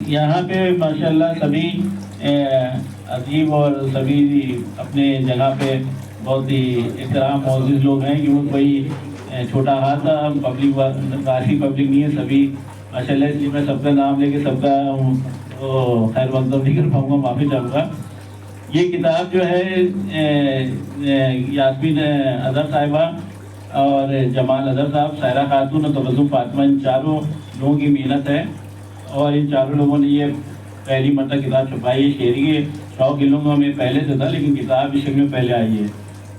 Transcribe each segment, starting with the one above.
یہاں پہ ماشاءاللہ سبھی عجیب اور سبھی اپنے جگہ پہ بہت ہی احترام معزز لوگ ہیں کہ وہ کوئی چھوٹا ہاتھ پبلک کافی پبلک نہیں ہے، سبھی ماشاءاللہ. اس لیے میں سب کا نام لے کے سب کا خیر مقدم نہیں کر پاؤں گا، معافی چاہوں گا. یہ کتاب جو ہے یاسمین اظہر صاحبہ اور جمال اظہر صاحب، سائرہ خاتون اور تبسم فاطمہ، ان چاروں لوگوں کی محنت ہے اور ان چاروں لوگوں نے یہ پہلی مرتبہ کتاب چھپائی ہے. شعری کے شوق ان لوگوں میں پہلے سے تھا لیکن کتاب اس شکل میں پہلے آئی ہے.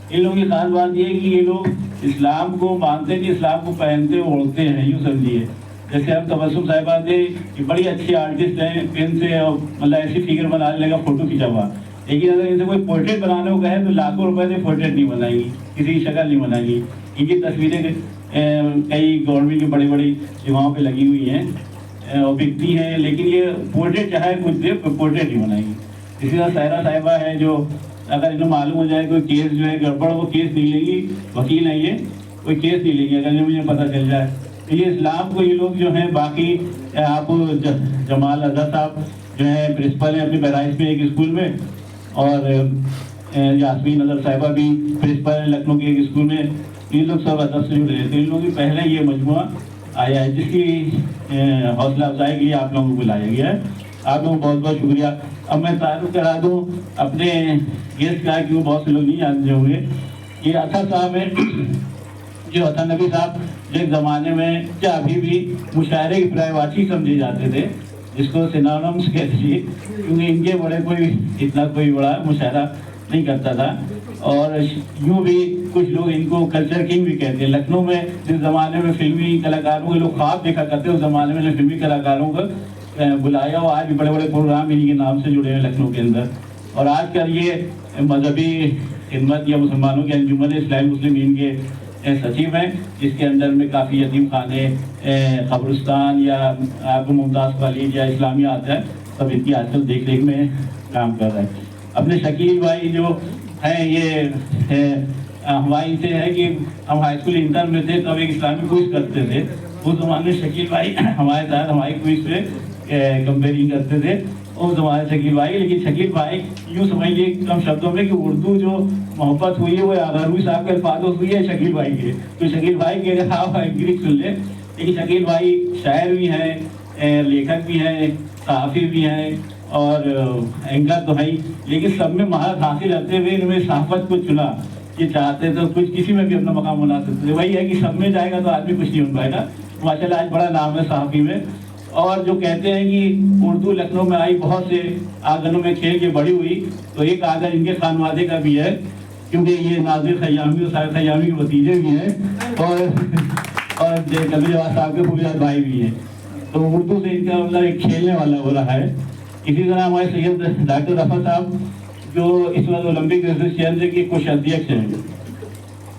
ان لوگوں کی خاص بات یہ ہے کہ یہ لوگ اسلام کو مانتے ہیں کہ اسلام کو پہنتے اوڑھتے ہیں، یوں سمجھیے. جیسے اب تبسم صاحبہ تھے کہ بڑی اچھی آرٹسٹ ہیں، پین سے مطلب ایسی فگر بنانے لگا فوٹو کھینچا ہوا، لیکن اگر ان سے کوئی پورٹریٹ بنانے کو کہے تو لاکھوں روپے سے پورٹریٹ نہیں بنائے گی، کسی کی شکل نہیں بنائے گی. ان کی تصویریں کئی گورنمنٹ کی بڑی بڑی جگہوں پہ لگی ہوئی ہیں اور بکتی ہیں، لیکن یہ پورٹریٹ چاہے کچھ دے پورٹریٹ نہیں بنائے گی. اسی طرح سائرہ صاحبہ ہے جو اگر انہیں معلوم ہو جائے کوئی کیس جو ہے گڑبڑ، وہ کیس نہیں لیں گی، وکیل ہے یہ، کوئی کیس نہیں لیں گے اگر مجھے پتہ چل جائے. تو یہ اسلام کو یہ لوگ جو ہیں باقی آپ جمال اظہر صاحب جو ہیں پرنسپل ہیں اپنی بہرائچ میں ایک اسکول میں، اور یاسمین اظہر صاحبہ بھی پرنسپل ہیں لکھنؤ کے ایک اسکول میں. یہ لوگ سب ادب سے جڑے ہیں. تو ان لوگوں کی پہلے یہ مجموعہ آیا ہے جس کی حوصلہ افزائی کے لیے آپ لوگوں کو بلایا گیا ہے. آپ لوگوں کو بہت بہت شکریہ. اب میں تعارف کرا دوں اپنے گیسٹ کا کہ وہ بہت سے لوگ نہیں جانتے ہوں گے. یہ اطہر صاحب ہیں جو اطہر نبی صاحب جو ایک زمانے میں کیا ابھی بھی مشاعرے کی پرائیواسی سمجھے جاتے تھے، جس کو سینونمس کہتے تھے، کیونکہ ان کے بڑے کوئی اتنا کوئی بڑا مشاعرہ نہیں کرتا تھا. اور یوں بھی کچھ لوگ ان کو کلچر کنگ بھی کہتے ہیں. لکھنؤ میں جس زمانے میں فلمی کلاکاروں کے لوگ خواب دیکھا کرتے اس زمانے میں فلمی کلاکاروں کو بلایا، اور آج بھی بڑے بڑے پروگرام انہیں کے نام سے جڑے ہیں لکھنؤ کے اندر. اور آج کل یہ مذہبی خدمت یا مسلمانوں کے انجمن اسلامی مسلمین کے سچیو ہیں، جس کے اندر میں کافی یتیم خانے، قبرستان یا آپ کو ممتاز کالج یا اسلامیہ آتا ہے، سب ان کی آج کل دیکھ ریکھ میں کام کر رہا ہے. اپنے شکیل بھائی جو ہیں یہ ہماری سے ہے کہ ہم ہائی اسکول انٹر میں تھے تو ایک اسلامی کوئز کرتے تھے. اس زمانے میں شکیل بھائی ہمارے ساتھ ہماری کوئز پہ کمپیئرنگ کرتے تھے اس زمانے سے شکیل بھائی. لیکن شکیل بھائی یوں سمجھیے کم شبدوں میں کہ اردو جو محبت ہوئی ہے وہ غروی صاحب کے الفاظوں ہوئی ہے شکیل بھائی کے. تو شکیل بھائی کے اگر آپ انگلش سن لیں، لیکن شکیل بھائی شاعر بھی ہیں، لیکھک بھی ہیں، صحافی بھی ہیں اور اینکر تو ہے ہی، لیکن سب میں مہارت حاصل کرتے ہوئے انہوں نے صحافت کو چنا. یہ چاہتے تو کچھ کسی میں بھی اپنا مقام بنا سکتے تھے. وہی ہے کہ سب میں جائے گا تو آدمی کچھ نہیں بن پائے گا. ماشاءاللہ آج بڑا نام ہے صحافی میں. اور جو کہتے ہیں کہ اردو لکھنؤ میں آئی بہت سے آنگنوں میں کھیل کے بڑی ہوئی، تو ایک آنگن ان کے خانوادے کا بھی ہے، کیونکہ یہ ناظر خیامی اور سائر خیامی کے بھتیجے بھی ہیں اور کبیر جواد صاحب کے پھوپھیدار بھائی بھی ہیں. تو اردو سے ان کا مطلب ایک کھیلنے والا ہو رہا ہے. اسی طرح ہمارے سید ڈاکٹر رفعت صاحب جو اس وقت اولمپک ایسوسیشن کے کچھ ادھیکش ہیں،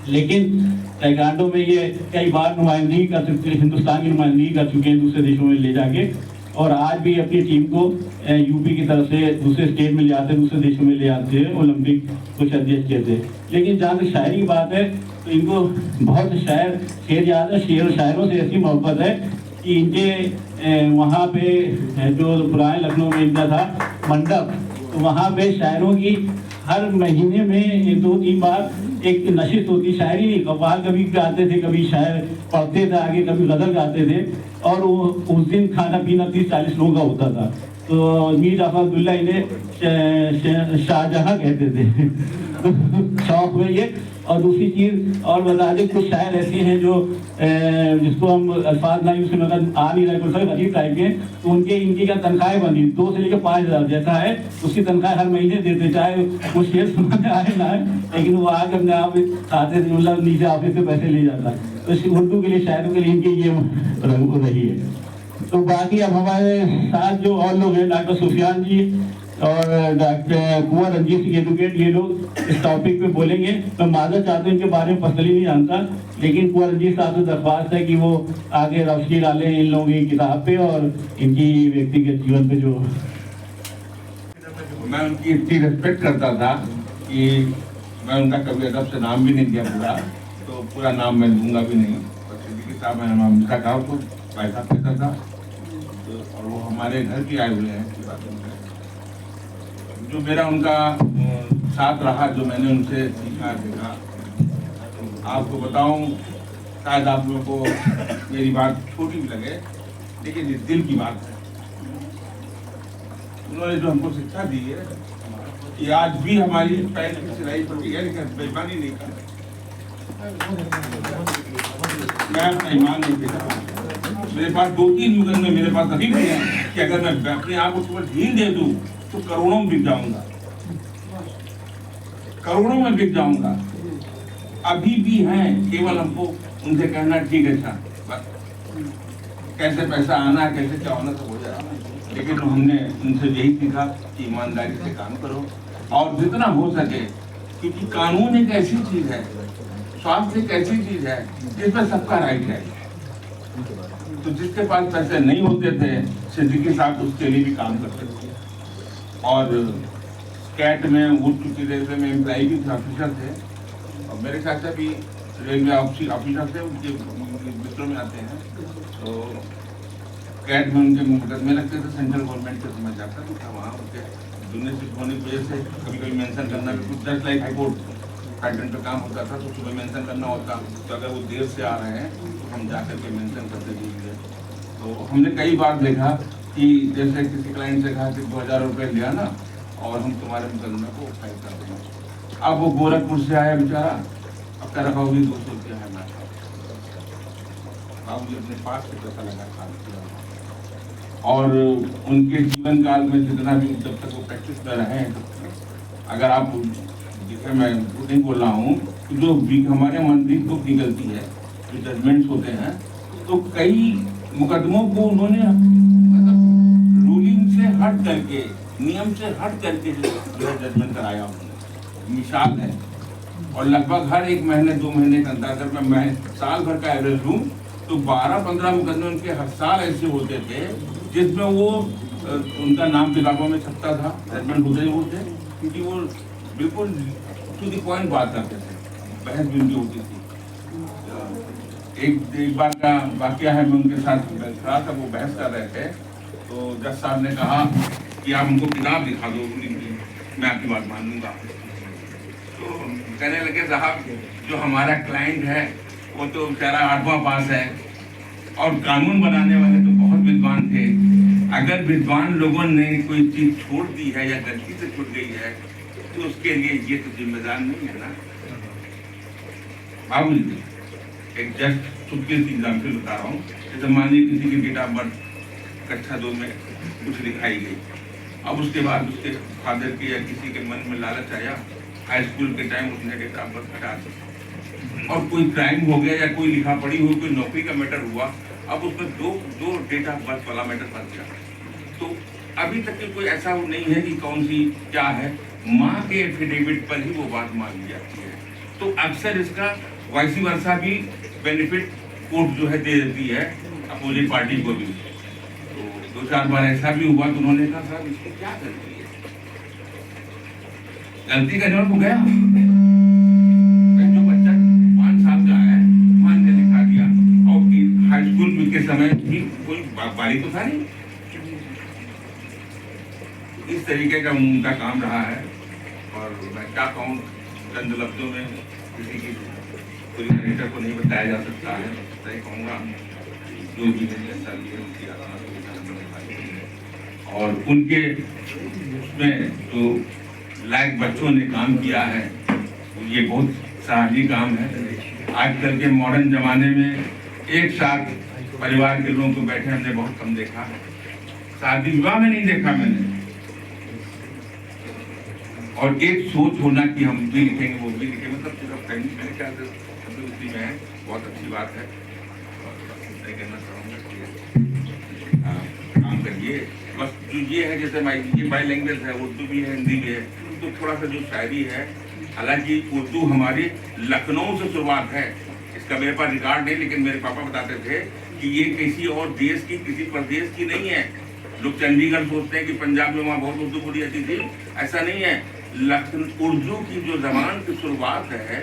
لیکن تائیکانڈو میں یہ کئی بار نمائندگی کر چکے، ہندوستان کی نمائندگی کر چکے ہیں دوسرے دیشوں میں لے جا کے، اور آج بھی اپنی ٹیم کو یو پی کی طرف سے دوسرے اسٹیٹ میں لے آتے ہیں، دوسرے دیشوں میں لے آتے ہیں، اولمپک کچھ ادھیکش کہتے ہیں. لیکن جہاں تک شاعری کی بات ہے تو ان کو بہت شعر یاد ہے. شعر و شاعروں سے ایسی محبت ہے کہ ان کے وہاں پہ جو پرانے لکھنؤ میں ان کا تھا منڈپ، تو وہاں پہ شاعروں کی ہر مہینے میں 2-3 بار ایک نشست ہوتی. شاعری نہیں، قوال کبھی گاتے تھے، کبھی شاعر پڑھتے تھے آگے، کبھی غزل گاتے تھے، اور وہ اس دن کھانا پینا 30-40 لوگوں کا ہوتا تھا. تو میر جعفر عبداللہ انہیں شاہجہاں کہتے تھے شوق میں یہ. اور دوسری چیز اور بتا دیں کچھ شاعر ایسے ہیں جو جس کو ہم الفاظ نہ یوز کریں آ نہیں رہے، کوئی غریب ٹائپ کے، تو ان کی کیا تنخواہیں بندی 2 سے لے کے 5,000 جیسا ہے اس کی تنخواہ ہر مہینے دیتے، چاہے وہ شعر سنانے آئے نہ آئے، لیکن وہ آ کے اپنے آپ کھاتے تھے، مطلب نیچے آفس سے پیسے لے جاتا. تو اردو کے لیے شاعروں کے لیے ان کی یہ رہی ہے. تو باقی اب ہمارے ساتھ جو اور لوگ ہیں، ڈاکٹر سفیان جی اور ڈاکٹر کنور رنجیت سنگھ ایڈوکیٹ، یہ لوگ اس ٹاپک پہ بولیں گے. میں معذرت چاہتا ہوں ان کے بارے میں پرسنلی نہیں جانتا، لیکن کنور رنجیت صاحب سے درخواست ہے کہ وہ آگے روشنی ڈالیں ان لوگوں کی کتاب پہ اور ان کی ویکتیگت جیون پہ. جو میں ان کی اتنی ریسپیکٹ کرتا تھا کہ میں ان کا کبھی ادب سے نام بھی نہیں دیا پورا، تو پورا نام میں دوں گا بھی نہیں. بس صدیقی صاحب میں نام لکھا تھا، تو پیسہ پیسہ تھا، اور وہ ہمارے گھر بھی آئے ہوئے ہیں اس باتوں میں. جو میرا ان کا ساتھ رہا, جو میں نے ان سے سیکھا دیکھا, آپ کو بتاؤں, شاید آپ لوگوں کو میری بات چھوٹی بھی لگے, لیکن یہ دل کی بات ہے. انہوں نے جو ہم کو شکشا دی ہے, یہ آج بھی ہماری پیر کی سلائی پر ہے, لیکن بےمانی نہیں کر رہے. میں اپنا ایمان نہیں دیتا. میرے پاس 2-3 مقدمے میرے پاس ابھی بھی ہیں کہ اگر میں اپنے آپ کو صبح ڈھیل دے دوں تو کروڑوں میں بک جاؤں گا, کروڑوں میں بک جاؤں گا. ابھی بھی ہیں, کیول ہم کو ان سے کہنا ٹھیک ہے سر, بس کیسے پیسہ آنا ہے, کیسے کیا ہونا, سب ہو جائے گا. لیکن ہم نے ان سے یہی سیکھا کہ ایمانداری سے کام کرو اور جتنا ہو سکے, کیونکہ قانون ایک ایسی چیز ہے, سواستھ ایک ایسی چیز ہے جس میں سب کا رائٹ ہے. تو جس کے پاس پیسے نہیں ہوتے تھے, صدیقی صاحب اس کے لیے بھی کام کرتے تھے. اور کیٹ میں اٹھ چکی ریلوے میں امپلائی بھی تھے, آفیسر تھے, اور میرے خیال سے بھی ریلوے آفیسر تھے, ان کے مصروں میں آتے ہیں. تو کیٹ میں ان کے مقدمے لگتے تھے, سینٹرل گورنمنٹ کے سمجھ جاتا تھا وہاں ان کے جونیئر شپ ہونے کی وجہ سے کبھی کبھی مینشن کرنا بھی کچھ just like high court pattern پہ کام ہوتا تھا, تو صبح مینشن کرنا ہوتا. تو اگر وہ دیر سے آ رہے ہیں تو ہم جا کر کے مینشن کرتے دیجیے. تو ہم نے کئی بار دیکھا کہ جیسے کسی کلائنٹ سے کہا کہ 2000 روپے لیا نا, اور ہم تمہارے مقدمے کو فائل کر دیں گے. اب وہ گورکھپور سے آیا بیچارہ, اب کہہ رہا ہوگی 200 روپیہ ہے نا, اب اپنے پاس سے پیسہ لگا کام کیا. اور ان کے جیون کال میں جتنا بھی جب تک وہ پریکٹس میں رہے ہیں, اگر آپ جسے میں نہیں بول رہا ہوں, جو ہمارے منتری کو کی غلطی ہے, جو ججمنٹس ہوتے ہیں, تو کئی مقدموں کو انہوں نے مطلب رولنگ سے ہٹ کر کے, نیم سے ہٹ کر کے جو ہے ججمنٹ کرایا انہوں نے. مثال ہے, اور لگ بھگ ہر 1 مہینے 2 مہینے کا اندر, اگر میں سال بھر کا ایوریج لوں تو 12-15 مقدمے ان کے ہر سال ایسے ہوتے تھے جس میں وہ ان کا نام کتابوں میں چھپتا تھا, ججمنٹ ہوتے ہی ہوتے, کیونکہ وہ بالکل ٹو دی پوائنٹ بات کرتے تھے, بحث بھی ان کی ہوتی تھی. ایک بار کا واقعہ ہے, میں ان کے ساتھ کھڑا تھا, وہ بحث کر رہے تھے, تو جج صاحب نے کہا کہ آپ ہم کو کتاب دکھا دو, میں آپ کی بات مان لوں گا. تو کہنے لگے صاحب جو ہمارا کلائنٹ ہے وہ تو بیچارہ 8واں پاس ہے, اور قانون بنانے والے تو بہت ودوان تھے. اگر ودوان لوگوں نے کوئی چیز چھوڑ دی ہے یا غلطی سے چھوٹ گئی ہے تو اس کے لیے یہ تو ذمہ دار نہیں ہے نا. بابو جی, ایک جسٹ چھٹکی سی ایگزامپل بتا رہا ہوں. جیسے مان لیجیے کسی کی ڈیٹ آف برتھ کچھا 2 میں کچھ دکھائی گئی, اب اس کے بعد اس کے فادر کی یا کسی کے من میں لالچ آیا, ہائی اسکول کے ٹائم اس نے ڈیٹ آف برتھ ہٹا دی, اور کوئی کرائم ہو گیا یا کوئی لکھا پڑھی ہو, کوئی نوکری کا میٹر ہوا, اب اس میں دو ڈیٹ آف برتھ والا میٹر بن گیا. تو ابھی تک کوئی ایسا نہیں ہے کہ کون سی کیا ہے, ماں کے ایفیڈیوٹ پر ہی وہ بات مان لی جاتی ہے. تو اکثر اس کا وائسی ورثہ بھی بینیفٹ کورٹ جو ہے دے دیتی ہے اپوزٹ پارٹی کو بھی. تو 2-4 بار ایسا بھی ہوا, تو انہوں نے کہا صاحب اس کی کیا غلطی ہے, غلطی کا جواب ہو گیا. جو بچہ 5 سال کا ہے مان کے دکھا دیا, اور ہائی اسکول کے سمے بھی کوئی باری تو تھا نہیں. اس طریقے کا ان کا کام رہا ہے. اور میں کیا کہوں, چند لفظوں میں کسی کی پوری کریکٹر کو نہیں بتایا جا سکتا ہے. صحیح کہوں گا, جو بھی جیسا بھی ہے ان کی اور ان کے اس میں جو لائق بچوں نے کام کیا ہے, یہ بہت سراہنی کام ہے. آج کل کے ماڈرن زمانے میں ایک ساتھ پریوار کے لوگوں کو بیٹھے ہم نے بہت کم دیکھا ہے. شادی وواہ میں نہیں دیکھا میں نے. اور ایک سوچ ہونا کہ ہم بھی لکھیں گے, وہ بھی لکھیں گے, مطلب صرف میرے خیال سے اسی میں ہے. بہت اچھی بات ہے. میں کہنا چاہوں گا کہ کام کریے. بس جو یہ ہے, جیسے یہ بائی لینگویج ہے, اردو بھی ہے, ہندی بھی ہے, تو تھوڑا سا جو شاعری ہے, حالانکہ اردو ہماری لکھنؤ سے شروعات ہے. اس کا میرے پاس ریکارڈ نہیں, لیکن میرے پاپا بتاتے تھے کہ یہ کسی اور دیش کی, کسی پردیش کی نہیں ہے. لوگ چنڈی گڑھ سوچتے ہیں کہ پنجاب میں وہاں بہت اردو بولی جاتی تھی, ایسا نہیں ہے. اردو کی جو زبان کی شروعات ہے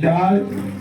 4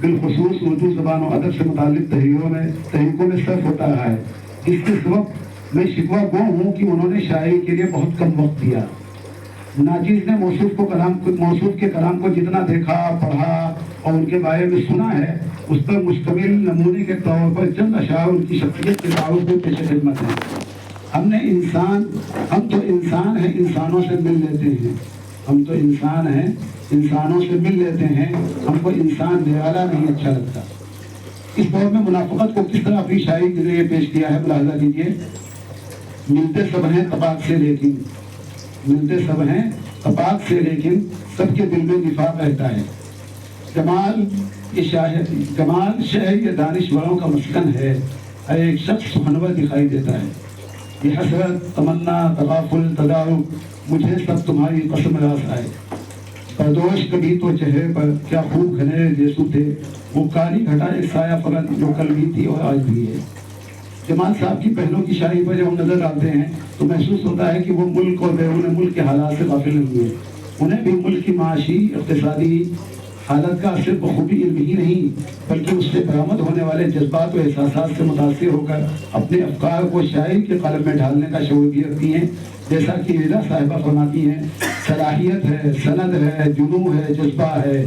بالخصوص اردو زبان و ادب سے متعلق تحریکوں میں صرف ہوتا رہا ہے. اس کے سبب میں شکوہ گو ہوں کہ انہوں نے شاعری کے لیے بہت کم وقت دیا. ناچیز نے موصوف کے کلام کو جتنا دیکھا، پڑھا اور ان کے بارے میں سنا ہے، اس پر مشتمل نمونے کے طور پر چند اشعار ان کی شخصیت کے تعارف میں پیش خدمت ہیں. ہم تو انسان ہیں، انسانوں سے مل لیتے ہیں. ہم تو انسان ہیں، انسانوں سے مل لیتے ہیں. ہم کو انسان نرالا نہیں اچھا لگتا. اس دور میں منافقت کو کس طرح اپنی شاعری کے ذریعے پیش کیا ہے، ملاحظہ کیجیے. ملتے سب ہیں تپاک سے لیکن، ملتے سب ہیں تپاک سے لیکن سب کے دل میں نفاق رہتا ہے. جمال شہر یہ دانشوروں کا مسکن ہے. ہر ایک شخص سخنور دکھائی دیتا ہے. یہ حسرت، تمنا، تغافل، تدارک، مجھے سب تمہاری قسم راس آئے. پردوش کبھی تو چہرے پر کیا خوب گھنے جیسو تھے، وہ کالی گھٹا ایک سایہ فلک جو کل بھی تھی اور آج بھی ہے. جمال صاحب کی پہلوں کی شاعری پر جب ہم نظر ڈالتے ہیں تو محسوس ہوتا ہے کہ وہ ملک اور بیرون ملک کے حالات سے غافل نہیں ہوئے. انہیں بھی ملک کی معاشی، اقتصادی حالت کا صرف بخوبی علم ہی نہیں، بلکہ اس سے برآمد ہونے والے جذبات و احساسات سے متاثر ہو کر اپنے افکار کو شاعری کے قالب میں ڈھالنے کا شعور بھی رکھتی ہیں. جیسا کہ رضا صاحبہ فرماتی ہیں، صلاحیت ہے، سند ہے، جنوں ہے، جذبہ ہے.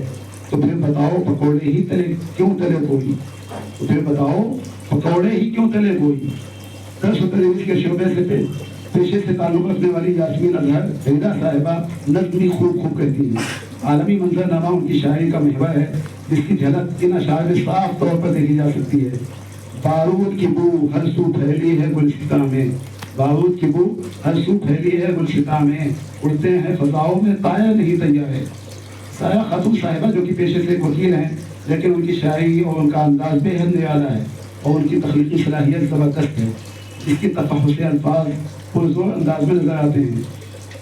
تو پھر بتاؤ پکوڑے ہی تلے کیوں تلے کوئی، تو پھر بتاؤ پکوڑے ہی کیوں تلے کوئی. درس و تدریس کے شعبے سے پیشے سے تعلق رکھنے والی یاسمین اظہر رضا صاحبہ نظمی خوب کہتی ہیں. عالمی منظرنامہ ان کی شاعری کا محور ہے، جس کی جھلک ان اشعار میں صاف طور پر دیکھی جا سکتی ہے. بارود کی بو ہر سو پھیلی ہے گلستاں میں، بارود کی بو ہر سو پھیلی ہے گلستاں میں، اڑتے ہیں فضاؤں میں طائر نہیں تیار ہے. سایہ خاتون صاحبہ جو کہ پیشے سے وکیل ہیں، لیکن ان کی شاعری اور ان کا انداز بے حد نرالا ہے اور ان کی تخلیقی صلاحیت زبردست ہے، جس کی تفحص الفاظ پرزور انداز میں نظر آتے ہیں.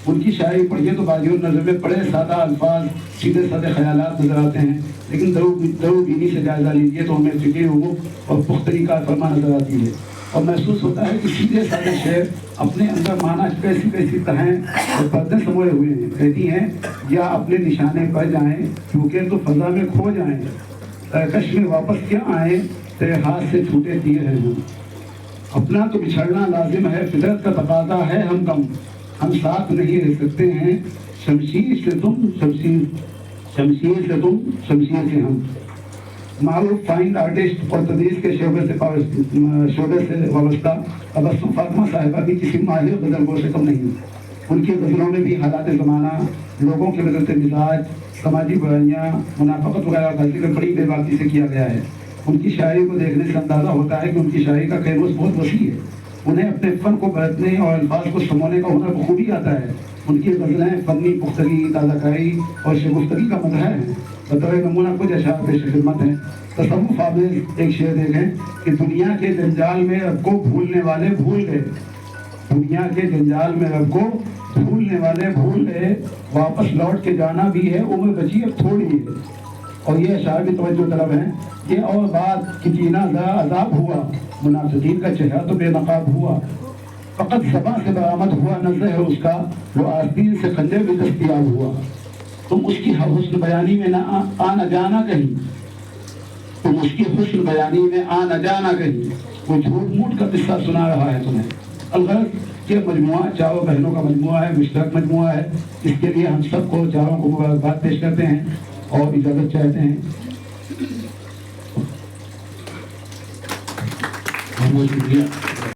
ان کی شاعری پڑھیے تو بازی نظر میں بڑے سادہ الفاظ، سیدھے سادے خیالات نظر آتے ہیں، لیکن درو بینی سے جائزہ لیجیے تو ہمیں فکر عمق اور پختگی کا فرما نظر آتی ہے. اور محسوس ہوتا ہے کہ سیدھے سادے شعر اپنے اندر معنی کیسی تہیں اور پردے سموئے ہوئے ہیں. کہتی ہیں یا اپنے نشانے پر جائیں کیونکہ تو فضا میں کھو جائیں، ترکش میں واپس کیا آئیں، تیرے ہاتھ سے چھوٹے تیر ہیں. اپنا تو بچھڑنا لازم ہے، فطرت کا تقاضا ہے ہم ساتھ نہیں رہ سکتے ہیں. شمشیر سے تم شمشیر سے ہم. معروف فائن آرٹسٹ اور تدریس کے شعبے سے وابستہ تبسم فاطمہ صاحبہ بھی کسی ماہر غزل گو سے کم نہیں. ان کی غزلوں میں بھی حالات زمانہ، لوگوں کے بدلتے مزاج، سماجی برائیاں، منافقت وغیرہ کا ذکر بڑی بے باکی سے کیا گیا ہے. ان کی شاعری کو دیکھنے سے اندازہ ہوتا ہے کہ ان کی شاعری کا قیمت بہت وسیع ہے. انہیں اپنے فن کو برتنے اور الفاظ کو سمونے کا ہنر بخوبی آتا ہے. ان کی غزلیں فنی پختگی، تازہ کاری اور شگفتگی کا مظہر ہیں. بطور نمونہ کچھ اشعار پیش خدمت ہیں. تصوف آمیز ایک شعر دیکھیں کہ دنیا کے جنجال میں رب کو بھولنے والے بھول گئے، دنیا کے جنجال میں رب کو بھولنے والے بھول گئے، واپس لوٹ کے جانا بھی ہے، عمر بچی اب تھوڑی ہے. اور یہ اشعار بھی توجہ طلب ہیں. یہ اور بات کہ جینا ذرا عذاب ہوا، منافقین کا چہرہ تو بے نقاب ہوا، فقط زباں سے برآمد ہوا نظر ہے اس کا، وہ آستین سے خنجر بھی دستیاب ہوا. تم اس کی حسن بیانی میں نہ جانا کہیں، تم اس کی حسن بیانی میں نہ جانا کہیں، وہ جھوٹ موٹ کا قصہ سنا رہا ہے تمہیں. الغرض یہ مجموعہ چاروں بہنوں کا مجموعہ ہے، مشترک مجموعہ ہے. اس کے لیے ہم سب کو چاروں کو مبارکباد پیش کرتے ہیں اور اجازت چاہتے ہیں. بہت شکریہ.